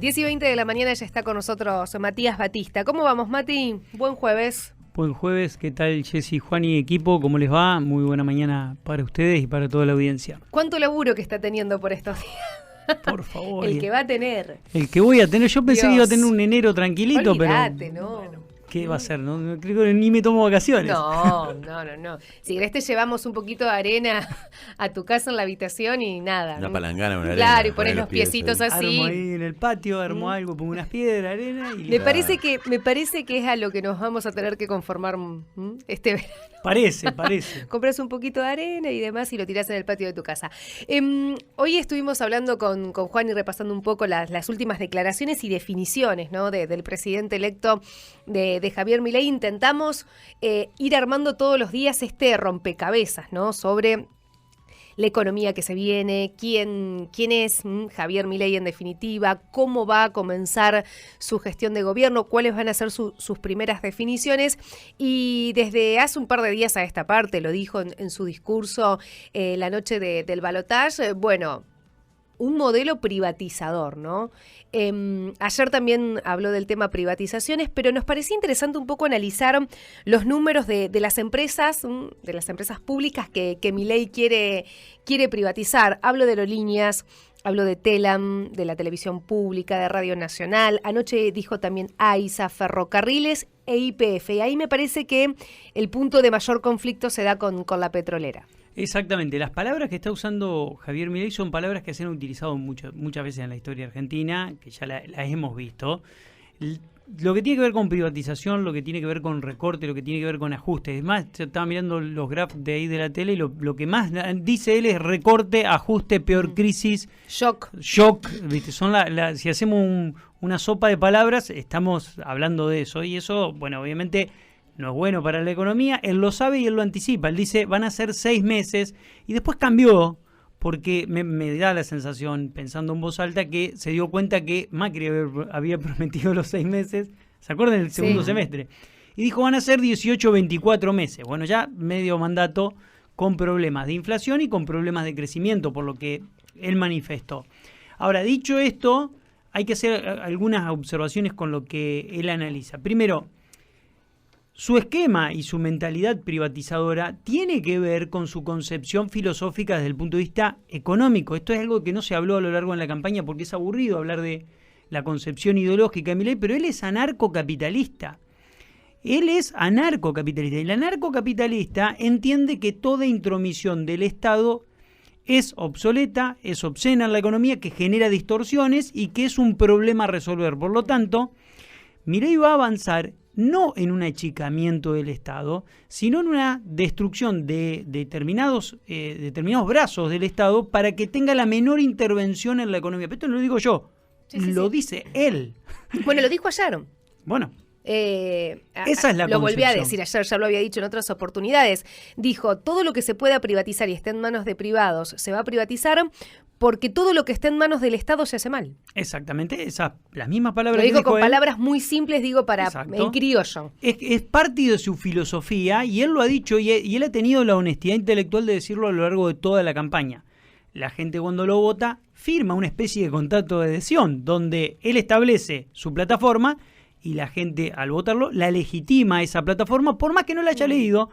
10:20 de la mañana ya está con nosotros Matías Batista. ¿Cómo vamos, Mati? Buen jueves. Buen jueves, ¿qué tal Jessy, Juan y equipo? ¿Cómo les va? Muy buena mañana para ustedes y para toda la audiencia. ¿Cuánto laburo que está teniendo por estos días? Por favor. El que va a tener. El que voy a tener. Yo pensé que iba a tener un enero tranquilito, Olvídate, pero... ¿no? Bueno, ¿qué va a ser? No creo que ni me tomo vacaciones. No. Si querés te llevamos un poquito de arena a tu casa en la habitación y nada. Una palangana, una arena. Claro, y pones los piecitos así. Armo ahí en el patio, armo algo, pongo unas piedras, arena y... Me parece que es a lo que nos vamos a tener que conformar este verano. Parece. Compras un poquito de arena y demás y lo tirás en el patio de tu casa. Hoy estuvimos hablando con Juan y repasando un poco las últimas declaraciones y definiciones, ¿no? del presidente electo de Javier Milei. Intentamos ir armando todos los días este rompecabezas, ¿no? Sobre la economía que se viene, quién es Javier Milei en definitiva, cómo va a comenzar su gestión de gobierno, cuáles van a ser sus primeras definiciones. Y desde hace un par de días a esta parte, lo dijo en su discurso la noche del balotaje, un modelo privatizador, ¿no? Ayer también habló del tema privatizaciones, pero nos parecía interesante un poco analizar los números de las empresas públicas que Milei quiere privatizar. Hablo de aerolíneas, hablo de Telam, de la televisión pública, de Radio Nacional. Anoche dijo también AISA, Ferrocarriles e YPF. Y ahí me parece que el punto de mayor conflicto se da con la petrolera. Exactamente, las palabras que está usando Javier Milei son palabras que se han utilizado muchas veces en la historia argentina, que ya las hemos visto. Lo que tiene que ver con privatización, lo que tiene que ver con recorte, lo que tiene que ver con ajuste. Es más, yo estaba mirando los graphs de ahí de la tele y lo que más dice él es recorte, ajuste, peor crisis. Shock, ¿viste? Son si hacemos una sopa de palabras, estamos hablando de eso. Y eso, bueno, obviamente... no es bueno para la economía, él lo sabe y él lo anticipa. Él dice, van a ser 6 meses, y después cambió, porque me da la sensación, pensando en voz alta, que se dio cuenta que Macri había prometido los 6 meses, ¿se acuerdan del segundo semestre? Y dijo, van a ser 18 o 24 meses. Bueno, ya medio mandato con problemas de inflación y con problemas de crecimiento, por lo que él manifestó. Ahora, dicho esto, hay que hacer algunas observaciones con lo que él analiza. Primero, su esquema y su mentalidad privatizadora tiene que ver con su concepción filosófica desde el punto de vista económico. Esto es algo que no se habló a lo largo de la campaña porque es aburrido hablar de la concepción ideológica de Milei, pero él es anarcocapitalista. Y el anarcocapitalista entiende que toda intromisión del Estado es obsoleta, es obscena en la economía, que genera distorsiones y que es un problema a resolver. Por lo tanto, Milei va a avanzar no en un achicamiento del Estado, sino en una destrucción de determinados brazos del Estado para que tenga la menor intervención en la economía. Pero esto no lo digo yo, lo dice él. Bueno, lo dijo ayer. Bueno, esa es la Lo volví a concepción. decir ayer, ya lo había dicho en otras oportunidades. Dijo, todo lo que se pueda privatizar y esté en manos de privados se va a privatizar porque todo lo que esté en manos del Estado se hace mal. Exactamente, las mismas palabras. Lo dijo con él. palabras muy simples, en criollo. Es parte de su filosofía y él lo ha dicho y él ha tenido la honestidad intelectual de decirlo a lo largo de toda la campaña. La gente cuando lo vota firma una especie de contrato de adhesión donde él establece su plataforma y la gente al votarlo la legitima esa plataforma por más que no la haya leído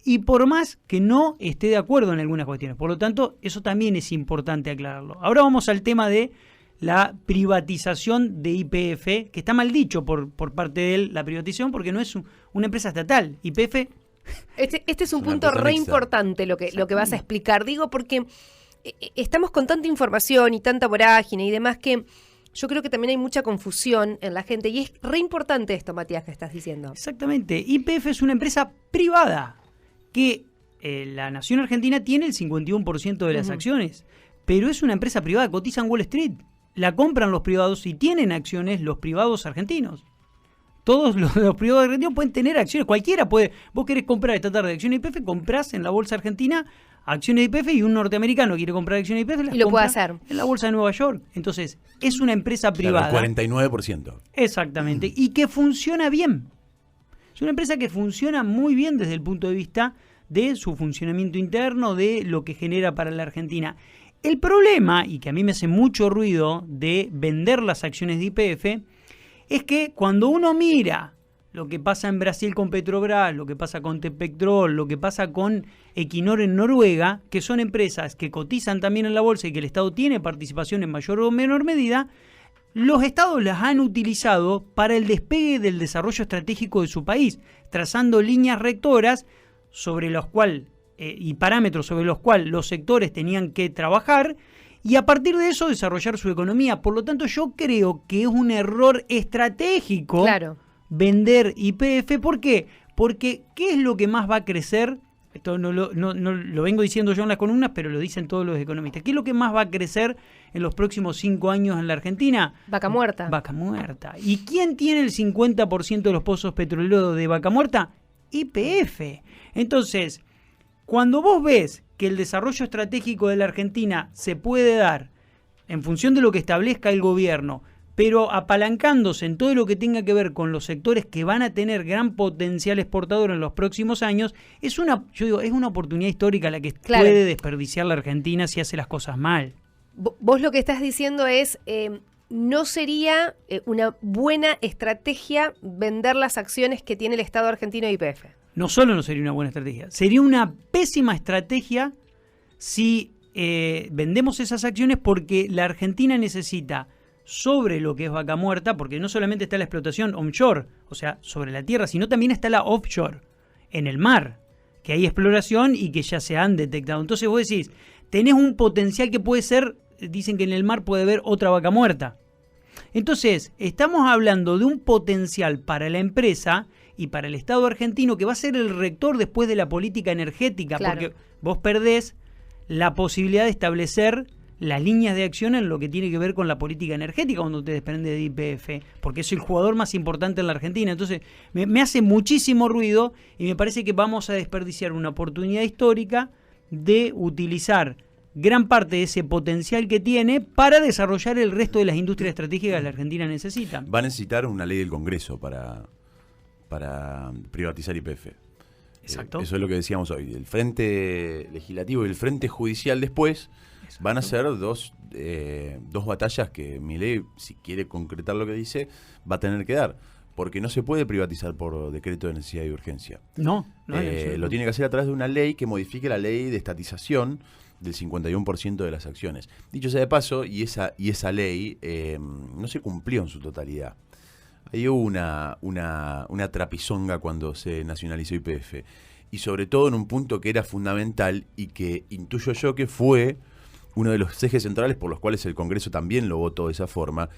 y por más que no esté de acuerdo en algunas cuestiones. Por lo tanto, eso también es importante aclararlo. Ahora vamos al tema de la privatización de YPF, que está mal dicho por parte de él, la privatización, porque no es una empresa estatal. YPF... Este es un punto re importante lo que vas a explicar. Digo, porque estamos con tanta información y tanta vorágine y demás que yo creo que también hay mucha confusión en la gente. Y es re importante esto, Matías, que estás diciendo. Exactamente. YPF es una empresa privada que la nación argentina tiene el 51% de las acciones, pero es una empresa privada, cotiza en Wall Street, la compran los privados y tienen acciones los privados argentinos. Todos los privados argentinos pueden tener acciones, cualquiera puede. Vos querés comprar esta tarde acciones de YPF, comprás en la bolsa argentina acciones de YPF y un norteamericano quiere comprar acciones de YPF, las y lo compra puede hacer en la bolsa de Nueva York. Entonces, es una empresa privada. Claro, el 49%. Exactamente, y que funciona bien. Es una empresa que funciona muy bien desde el punto de vista de su funcionamiento interno, de lo que genera para la Argentina. El problema, y que a mí me hace mucho ruido de vender las acciones de YPF, es que cuando uno mira lo que pasa en Brasil con Petrobras, lo que pasa con Tepectrol, lo que pasa con Equinor en Noruega, que son empresas que cotizan también en la bolsa y que el Estado tiene participación en mayor o menor medida, los estados las han utilizado para el despegue del desarrollo estratégico de su país, trazando líneas rectoras sobre los cuales y parámetros sobre los cuales los sectores tenían que trabajar y a partir de eso desarrollar su economía. Por lo tanto, yo creo que es un error estratégico vender YPF. ¿Por qué? Porque ¿qué es lo que más va a crecer? Esto no lo vengo diciendo yo en las columnas, pero lo dicen todos los economistas. ¿Qué es lo que más va a crecer en los próximos 5 años en la Argentina? Vaca muerta. Vaca muerta. ¿Y quién tiene el 50% de los pozos petroleros de vaca muerta? YPF. Entonces, cuando vos ves que el desarrollo estratégico de la Argentina se puede dar en función de lo que establezca el gobierno, pero apalancándose en todo lo que tenga que ver con los sectores que van a tener gran potencial exportador en los próximos años, es una oportunidad histórica la que puede desperdiciar la Argentina si hace las cosas mal. Vos lo que estás diciendo es, no sería una buena estrategia vender las acciones que tiene el Estado argentino de YPF. No solo no sería una buena estrategia, sería una pésima estrategia si vendemos esas acciones, porque la Argentina necesita, sobre lo que es vaca muerta, porque no solamente está la explotación onshore, o sea, sobre la tierra, sino también está la offshore, en el mar, que hay exploración y que ya se han detectado. Entonces vos decís, tenés un potencial que puede ser, dicen que en el mar puede haber otra vaca muerta. Entonces, estamos hablando de un potencial para la empresa y para el Estado argentino que va a ser el rector después de la política energética, porque vos perdés la posibilidad de establecer las líneas de acción en lo que tiene que ver con la política energética cuando te desprende de YPF, porque es el jugador más importante en la Argentina. Entonces, me hace muchísimo ruido y me parece que vamos a desperdiciar una oportunidad histórica de utilizar gran parte de ese potencial que tiene para desarrollar el resto de las industrias estratégicas que la Argentina necesita. Va a necesitar una ley del Congreso para privatizar YPF. Exacto. Eso es lo que decíamos hoy. El frente legislativo y el frente judicial después van a ser dos batallas que Milei, si quiere concretar lo que dice, va a tener que dar. Porque no se puede privatizar por decreto de necesidad y urgencia. No lo tiene que hacer a través de una ley que modifique la ley de estatización del 51% de las acciones. Dicho sea de paso, y esa ley no se cumplió en su totalidad. Ahí hubo una trapisonga cuando se nacionalizó YPF. Y sobre todo en un punto que era fundamental y que intuyo yo que fue uno de los ejes centrales por los cuales el Congreso también lo votó de esa forma,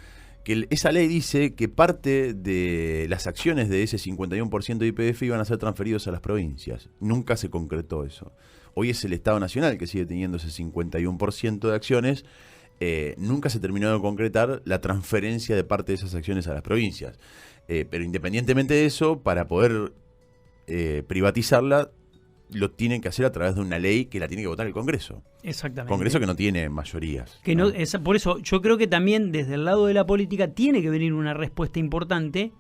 que esa ley dice que parte de las acciones de ese 51% de YPF iban a ser transferidos a las provincias. Nunca se concretó eso. Hoy es el Estado Nacional que sigue teniendo ese 51% de acciones. Nunca se terminó de concretar la transferencia de parte de esas acciones a las provincias. Pero independientemente de eso, para poder privatizarla, lo tienen que hacer a través de una ley que la tiene que votar el Congreso. Exactamente. Congreso que no tiene mayorías. ¿No? Por eso yo creo que también desde el lado de la política tiene que venir una respuesta importante.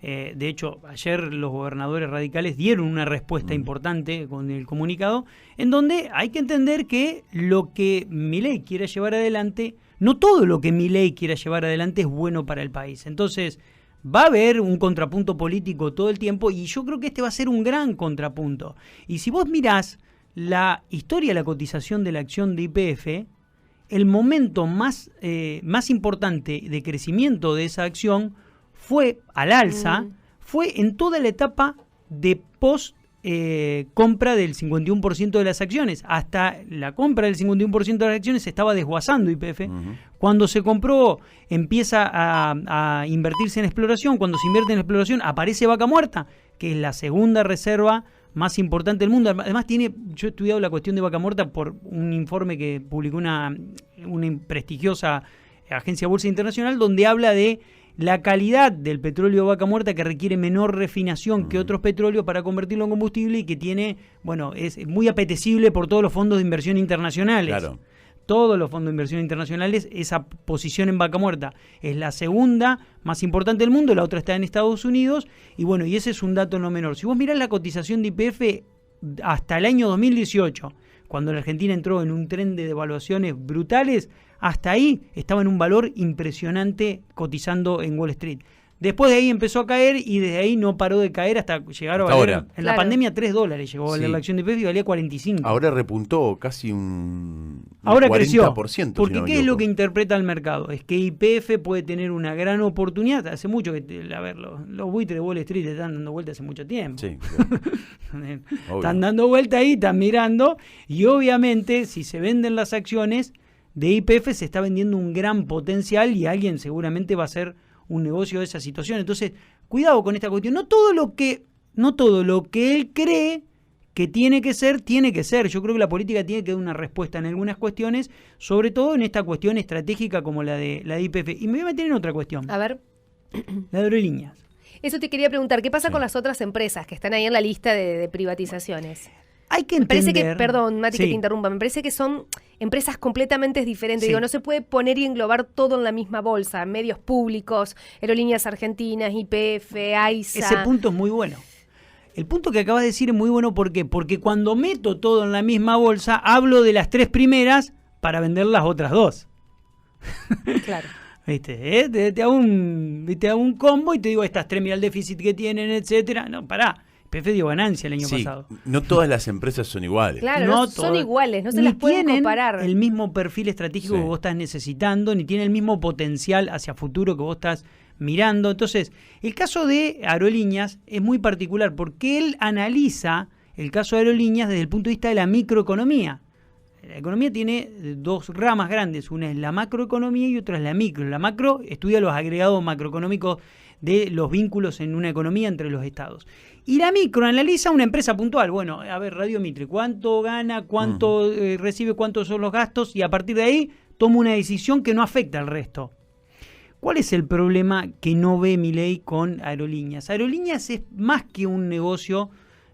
De hecho, ayer los gobernadores radicales dieron una respuesta importante con el comunicado, en donde hay que entender que lo que Milei quiera llevar adelante, no todo lo que Milei quiera llevar adelante es bueno para el país. Entonces, va a haber un contrapunto político todo el tiempo y yo creo que este va a ser un gran contrapunto. Y si vos mirás la historia de la cotización de la acción de YPF, el momento más importante de crecimiento de esa acción fue al alza, fue en toda la etapa de post compra del 51% de las acciones. Hasta la compra del 51% de las acciones se estaba desguazando YPF. Cuando se compró, empieza a invertirse en exploración. Cuando se invierte en exploración, aparece Vaca Muerta, que es la segunda reserva más importante del mundo. Además, yo he estudiado la cuestión de Vaca Muerta por un informe que publicó una prestigiosa agencia Bolsa Internacional, donde habla de la calidad del petróleo Vaca Muerta, que requiere menor refinación que otros petróleos para convertirlo en combustible y que es muy apetecible por todos los fondos de inversión internacionales. Claro. Todos los fondos de inversión internacionales, esa posición en Vaca Muerta es la segunda más importante del mundo, la otra está en Estados Unidos, y ese es un dato no menor. Si vos mirás la cotización de YPF hasta el año 2018, cuando la Argentina entró en un tren de devaluaciones brutales, hasta ahí estaba en un valor impresionante cotizando en Wall Street. Después de ahí empezó a caer y desde ahí no paró de caer hasta llegar a valer, ahora. en la pandemia $3 llegó a valer Sí. la acción de YPF y valía 45. Ahora repuntó casi un Ahora 40%. creció. Porque si no me ¿qué es lo equivoco. que interpreta el mercado? Es que YPF puede tener una gran oportunidad. Hace mucho que, a ver, los buitres de Wall Street están dando vueltas hace mucho tiempo. Sí, claro. Obvio. Están dando vuelta ahí, están mirando. Y obviamente, si se venden las acciones de YPF, se está vendiendo un gran potencial y alguien seguramente va a hacer un negocio de esa situación. Entonces, cuidado con esta cuestión. No todo lo que él cree que tiene que ser, tiene que ser. Yo creo que la política tiene que dar una respuesta en algunas cuestiones, sobre todo en esta cuestión estratégica como la de YPF. Y me voy a meter en otra cuestión, A ver, la de aerolíneas. eso te quería preguntar, ¿qué pasa Sí. con las otras empresas que están ahí en la lista de privatizaciones? Hay que Me parece entender... que, perdón, Mati, que Sí. te interrumpa, me parece que son empresas completamente diferentes. Sí. Digo, no se puede poner y englobar todo en la misma bolsa. Medios públicos, Aerolíneas Argentinas, YPF, AISA. Ese punto es muy bueno. El punto que acabas de decir es muy bueno, ¿por qué? Porque cuando meto todo en la misma bolsa, hablo de las 3 primeras para vender las otras 2. Claro. ¿Viste? Te hago un combo y te digo, estas 3, mira el déficit que tienen, etcétera. No, pará. YPF dio ganancia el año Sí, pasado. no todas las empresas son iguales. Claro, no son todas. iguales, no se Ni las pueden tienen comparar. el mismo perfil estratégico Sí. que vos estás necesitando, ni tienen el mismo potencial hacia futuro que vos estás mirando. Entonces, el caso de Aerolíneas es muy particular porque él analiza el caso de Aerolíneas desde el punto de vista de la microeconomía. La economía tiene 2 ramas grandes, una es la macroeconomía y otra es la micro. La macro estudia los agregados macroeconómicos de los vínculos en una economía entre los estados. Y la micro analiza una empresa puntual. Bueno, a ver, Radio Mitre, ¿cuánto gana? ¿Cuánto recibe? ¿Cuántos son los gastos? Y a partir de ahí toma una decisión que no afecta al resto. ¿Cuál es el problema que no ve Milei con Aerolíneas? Aerolíneas es más que un negocio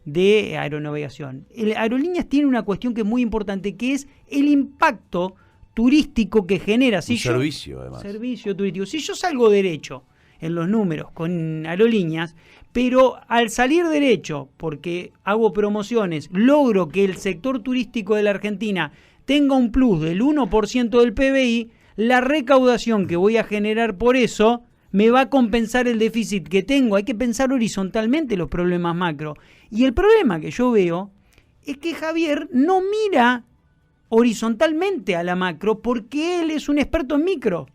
de aeronavegación. Aerolíneas tiene una cuestión que es muy importante, que es el impacto turístico que genera. Un servicio, además. Servicio turístico. Si yo salgo derecho en los números con Aerolíneas, pero al salir derecho, porque hago promociones, logro que el sector turístico de la Argentina tenga un plus del 1% del PBI, la recaudación que voy a generar por eso me va a compensar el déficit que tengo. Hay que pensar horizontalmente los problemas macro. Y el problema que yo veo es que Javier no mira horizontalmente a la macro porque él es un experto en micro.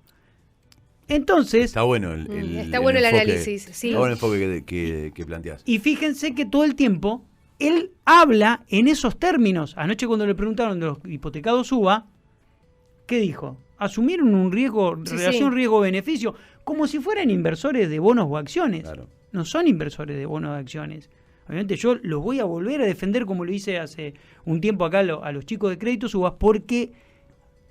Entonces, Está bueno Está bueno el enfoque, análisis, sí. Está bueno el enfoque que planteás. y fíjense que todo el tiempo él habla en esos términos. Anoche cuando le preguntaron de los hipotecados UBA, ¿qué dijo? Asumieron un riesgo, Sí, relación sí. riesgo-beneficio, como si fueran inversores de bonos o acciones. Claro. No son inversores de bonos o acciones. Obviamente yo los voy a volver a defender como lo hice hace un tiempo acá a los chicos de Créditos UBA, porque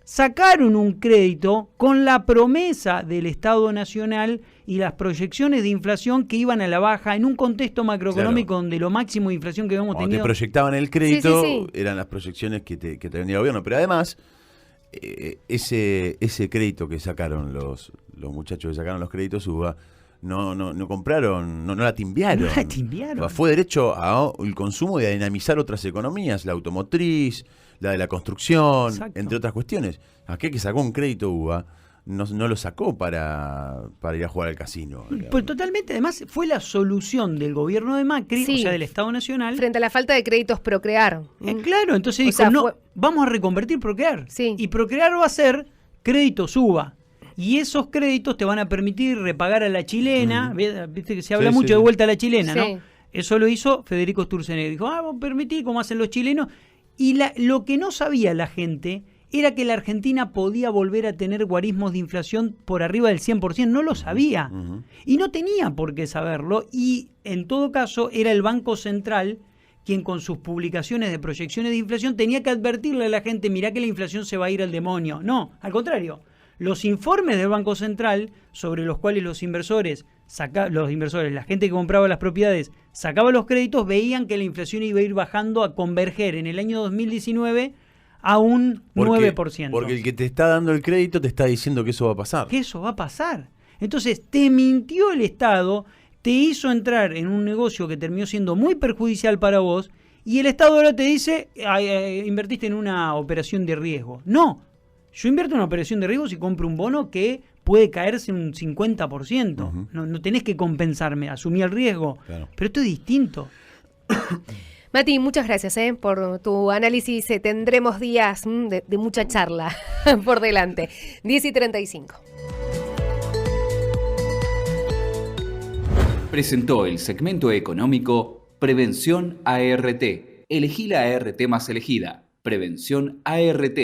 sacaron un crédito con la promesa del Estado Nacional y las proyecciones de inflación que iban a la baja en un contexto macroeconómico donde lo máximo de inflación que habíamos Cuando te tenido... proyectaban el crédito, Sí, sí, sí. eran las proyecciones que te vendía el gobierno. Pero además, ese crédito que sacaron los muchachos que sacaron los créditos UBA, no compraron, no la timbiaron. No la timbiaron. Fue derecho al consumo y a dinamizar otras economías, la automotriz, la de la construcción, Exacto. entre otras cuestiones. Aquel que sacó un crédito UBA no lo sacó para ir a jugar al casino. Pues totalmente, además fue la solución del gobierno de Macri, Sí. o sea, del Estado Nacional. Frente a la falta de créditos Procrear. Claro, entonces O dijo, sea, no, fue- vamos a reconvertir Procrear. Sí. Y Procrear va a ser créditos UBA. Y esos créditos te van a permitir repagar a la chilena. Viste que se habla Sí, mucho sí, de sí. vuelta a la chilena, Sí. ¿no? Eso lo hizo Federico Sturzenegger. Dijo, vamos a permitir como hacen los chilenos. Y lo que no sabía la gente era que la Argentina podía volver a tener guarismos de inflación por arriba del 100%. No lo sabía. Ujú. Y no tenía por qué saberlo. Y en todo caso era el Banco Central quien con sus publicaciones de proyecciones de inflación tenía que advertirle a la gente, mirá que la inflación se va a ir al demonio. No, al contrario. Los informes del Banco Central, sobre los cuales los inversores, la gente que compraba las propiedades, sacaba los créditos, veían que la inflación iba a ir bajando a converger en el año 2019 a un 9%. Porque el que te está dando el crédito te está diciendo que eso va a pasar. Que eso va a pasar. Entonces, te mintió el Estado, te hizo entrar en un negocio que terminó siendo muy perjudicial para vos, y el Estado ahora te dice, invertiste en una operación de riesgo. No, yo invierto en una operación de riesgo si compro un bono que puede caerse un 50%. No tenés que compensarme, asumí el riesgo. Claro. Pero esto es distinto. Mati, muchas gracias por tu análisis. Tendremos días de mucha charla por delante. 10:35. Presentó el segmento económico Prevención ART. Elegí la ART más elegida. Prevención ART.